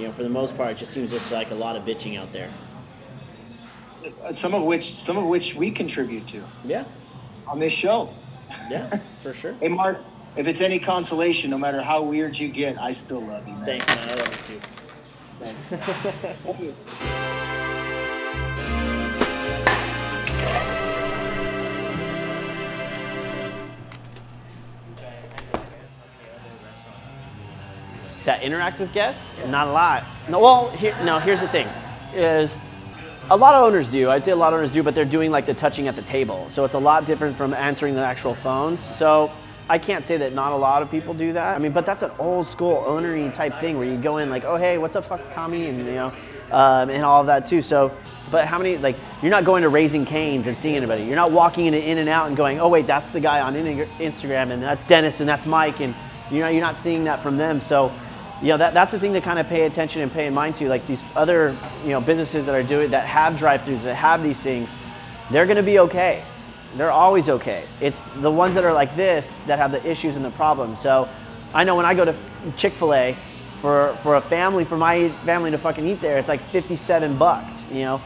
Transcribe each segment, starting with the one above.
you know, for the most part, it just seems just like a lot of bitching out there. Some of which we contribute to. Yeah. On this show. Yeah, for sure. Hey, Mark, if it's any consolation, no matter how weird you get, I still love you, man. Thanks, man. I love you too. Thanks, man. Thank you. That interact with guests? Yeah. Not a lot. No, well, here's the thing, is a lot of owners do. I'd say a lot of owners do, but they're doing like the touching at the table. So it's a lot different from answering the actual phones. So I can't say that not a lot of people do that. I mean, but that's an old school ownery type thing where you go in like, oh, hey, what's up, fuck Tommy? And, you know, and all of that too. So, but how many, like, you're not going to Raising Cane's and seeing anybody. You're not walking in and out and going, oh, wait, that's the guy on Instagram and that's Dennis and that's Mike. And, you know, you're not seeing that from them. So, you know, that's the thing to kind of pay attention and pay in mind to. Like these other, you know, businesses that are doing, that have drive-thrus, that have these things, they're going to be okay. They're always okay. It's the ones that are like this that have the issues and the problems. So I know when I go to Chick-fil-A for a family, for my family to fucking eat there, it's like $57. You know,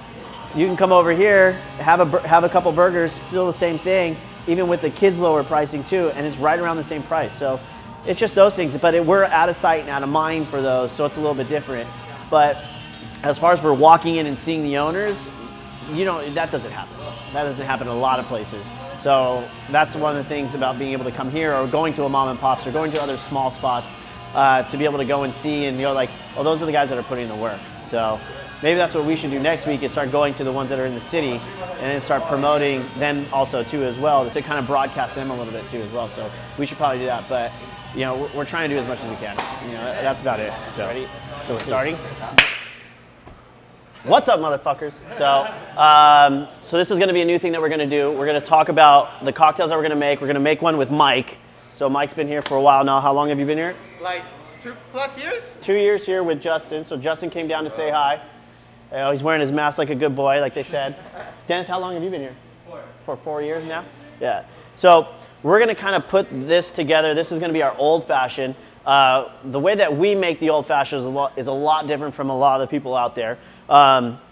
you can come over here, have a couple burgers, still the same thing, even with the kids lower pricing too, and it's right around the same price. So it's just those things, but we're out of sight and out of mind for those, so it's a little bit different. But as far as for walking in and seeing the owners, you know, that doesn't happen. That doesn't happen in a lot of places. So that's one of the things about being able to come here or going to a mom and pops or going to other small spots to be able to go and see and go like, oh, those are the guys that are putting in the work. So maybe that's what we should do next week is start going to the ones that are in the city and then start promoting them also too as well, to kind of broadcast them a little bit too as well. So we should probably do that. But you know, we're trying to do as much as we can. You know, that's about it. So, ready? So we're starting. What's up, motherfuckers? So, so this is going to be a new thing that we're going to do. We're going to talk about the cocktails that we're going to make. We're going to make one with Mike. So Mike's been here for a while now. How long have you been here? Like 2+ years. 2 years here with Justin. So Justin came down to say hi. He's wearing his mask like a good boy, like they said. Dennis, how long have you been here? 4. For 4 years now? Yeah. So we're going to kind of put this together. This is going to be our Old Fashioned. The way that we make the Old Fashioned is a lot different from a lot of the people out there.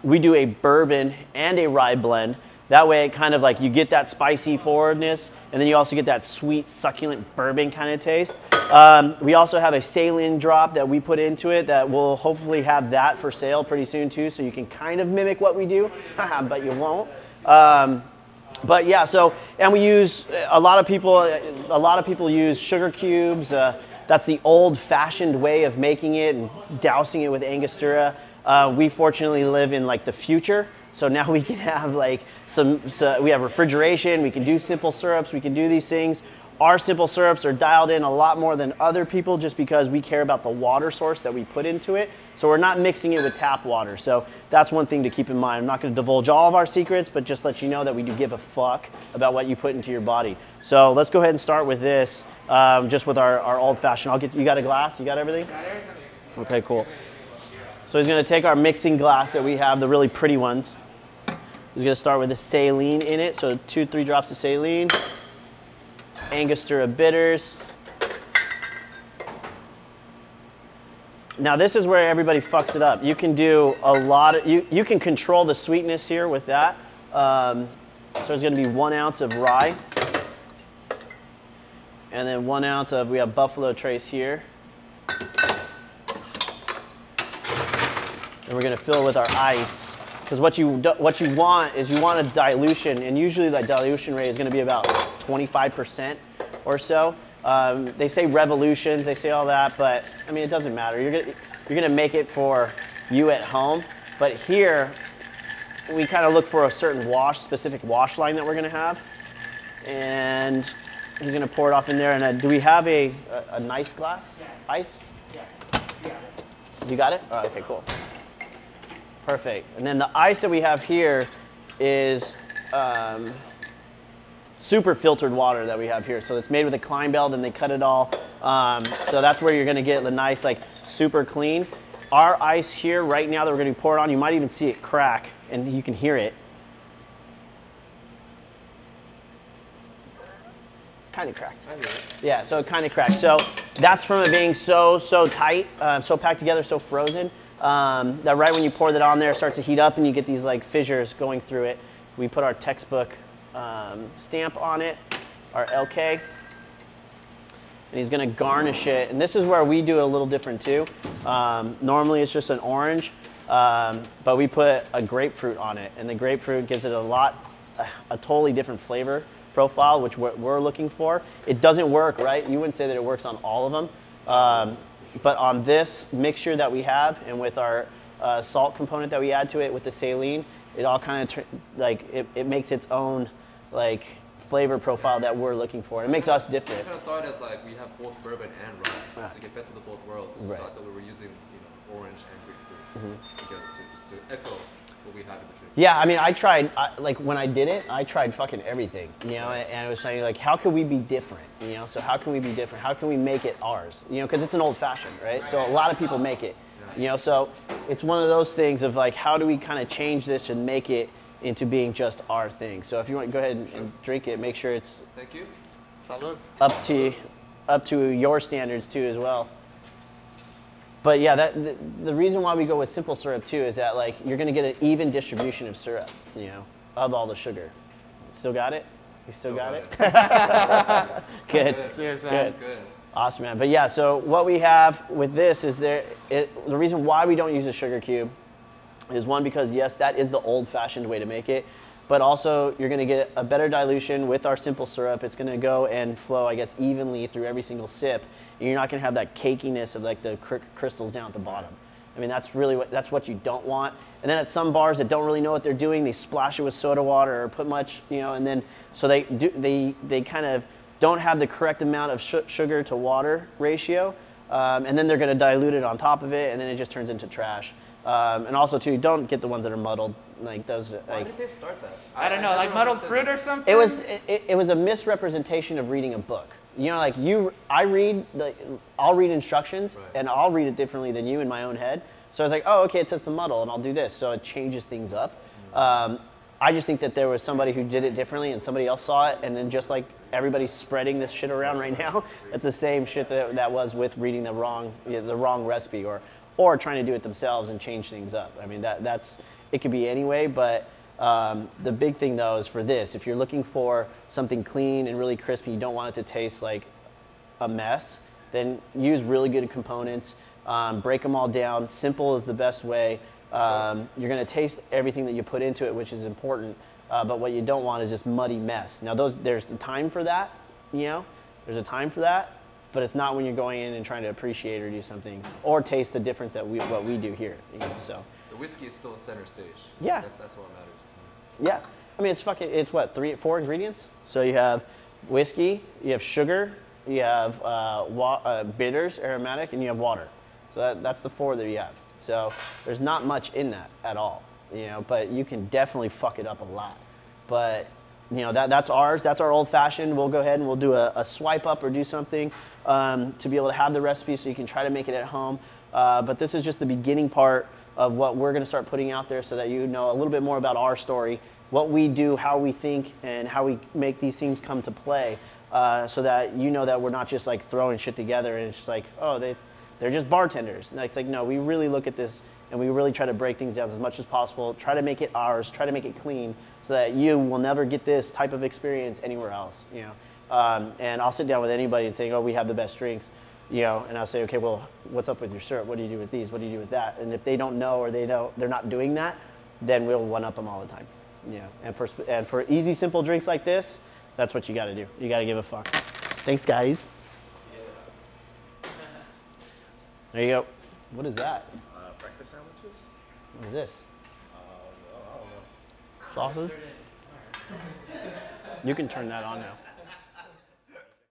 We do a bourbon and a rye blend. That way it kind of like you get that spicy forwardness and then you also get that sweet, succulent bourbon kind of taste. We also have a Saline drop that we put into it that will hopefully have that for sale pretty soon too, so you can kind of mimic what we do, but you won't. But yeah, so, and we use, a lot of people use sugar cubes. That's the old-fashioned way of making it and dousing it with Angostura. We fortunately live in like the future, so now we can have like we have refrigeration, we can do simple syrups, we can do these things. Our simple syrups are dialed in a lot more than other people just because we care about the water source that we put into it. So we're not mixing it with tap water. So that's one thing to keep in mind. I'm not going to divulge all of our secrets, but just let you know that we do give a fuck about what you put into your body. So let's go ahead and start with this, just with our Old Fashioned. You got a glass? You got everything? Got everything. Okay, cool. So he's going to take our mixing glass that we have, the really pretty ones. He's going to start with the Saline in it. So 2-3 drops of Saline. Angostura Bitters. Now this is where everybody fucks it up. You can do a lot of, you can control the sweetness here with that. So there's going to be 1 ounce of rye. And then 1 ounce of, we have Buffalo Trace here. And we're going to fill with our ice. Because what you want is you want a dilution, and usually that dilution rate is going to be about 25% or so. They say revolutions, they say all that, but I mean it doesn't matter. You're gonna make it for you at home. But here we kind of look for a certain specific wash line that we're gonna have, and he's gonna pour it off in there. And do we have a nice glass? Yeah. Ice? Yeah. You got it? Oh, okay, cool. Perfect. And then the ice that we have here is super filtered water that we have here. So it's made with a Klein belt and they cut it all. So that's where you're gonna get the nice, like super clean. Our ice here right now that we're gonna pour it on, you might even see it crack and you can hear it. Kind of cracked. I hear it. Yeah, so it kind of cracked. So that's from it being so tight, so packed together, so frozen. that right when you pour that on there, it starts to heat up and you get these like fissures going through it. We put our textbook stamp on it, our LK, and he's gonna garnish it. And this is where we do it a little different too. Normally it's just an orange, but we put a grapefruit on it, and the grapefruit gives it a totally different flavor profile, which we're looking for. It doesn't work, right? You wouldn't say that it works on all of them, but on this mixture that we have, and with our salt component that we add to it with the saline, it all kind of it makes its own like flavor profile that we're looking for. It makes us different. I kind of saw it as like we have both bourbon and rye, so you get best of the both worlds. Right. So I thought we were using orange and grapefruit together just to echo what we have in the drink. Yeah, I mean, I tried, like when I did it, I tried fucking everything, and I was saying like, how can we be different, so how can we be different? How can we make it ours, because it's an old fashioned, right? So a lot of people make it, so it's one of those things of like, how do we kind of change this and make it into being just our thing? So if you want to go ahead and drink it, make sure it's Thank you. Salud. up to your standards too as well. But yeah, the reason why we go with simple syrup too is that like you're gonna get an even distribution of syrup, of all the sugar. Still got it? You still got it? Good. Cheers, man. Good. Awesome, man. But yeah, so what we have with this is the reason why we don't use a sugar cube is one, because yes, that is the old-fashioned way to make it, but also you're gonna get a better dilution with our simple syrup. It's gonna go and flow, I guess, evenly through every single sip. And you're not gonna have that cakiness of like the crystals down at the bottom. I mean, that's what you don't want. And then at some bars that don't really know what they're doing, they splash it with soda water or put much, and then so they kind of don't have the correct amount of sugar to water ratio, and then they're gonna dilute it on top of it, and then it just turns into trash. And also too, don't get the ones that are muddled, like those. Why did they start that? I don't know, like muddled fruit or something? It was a misrepresentation of reading a book. I'll read instructions, right, and I'll read it differently than you in my own head. So I was like, oh, okay, it says to muddle, and I'll do this. So it changes things up. I just think that there was somebody who did it differently, and somebody else saw it, and then just like everybody's spreading this shit around right now, it's the same shit that was with reading the wrong recipe, or trying to do it themselves and change things up. I mean, it could be anyway, but the big thing though is for this, if you're looking for something clean and really crispy, you don't want it to taste like a mess, then use really good components, break them all down. Simple is the best way. You're gonna taste everything that you put into it, which is important, but what you don't want is just muddy mess. Now there's a time for that, there's a time for that, but it's not when you're going in and trying to appreciate or do something, or taste the difference that what we do here, so. The whiskey is still center stage. Yeah. That's what matters to me. Yeah, I mean, it's what, 4 ingredients? So you have whiskey, you have sugar, you have bitters, aromatic, and you have water. So that's the 4 that you have. So there's not much in that at all, but you can definitely fuck it up a lot. But that's ours, that's our old fashioned. We'll go ahead and we'll do a swipe up or do something to be able to have the recipe so you can try to make it at home. But this is just the beginning part of what we're gonna start putting out there so that you know a little bit more about our story, what we do, how we think, and how we make these things come to play, so that you know that we're not just like throwing shit together and it's just like, oh, they're just bartenders. And it's like, no, we really look at this and we really try to break things down as much as possible, try to make it ours, try to make it clean so that you will never get this type of experience anywhere else, and I'll sit down with anybody and say, oh, we have the best drinks, and I'll say, okay, well, what's up with your syrup? What do you do with these? What do you do with that? And if they don't know or they're not doing that, then we'll one-up them all the time, And for easy, simple drinks like this, that's what you got to do. You got to give a fuck. Thanks, guys. Yeah. There you go. What is that? Breakfast sandwiches? What is this? I don't know. Sausage? You can turn that on now.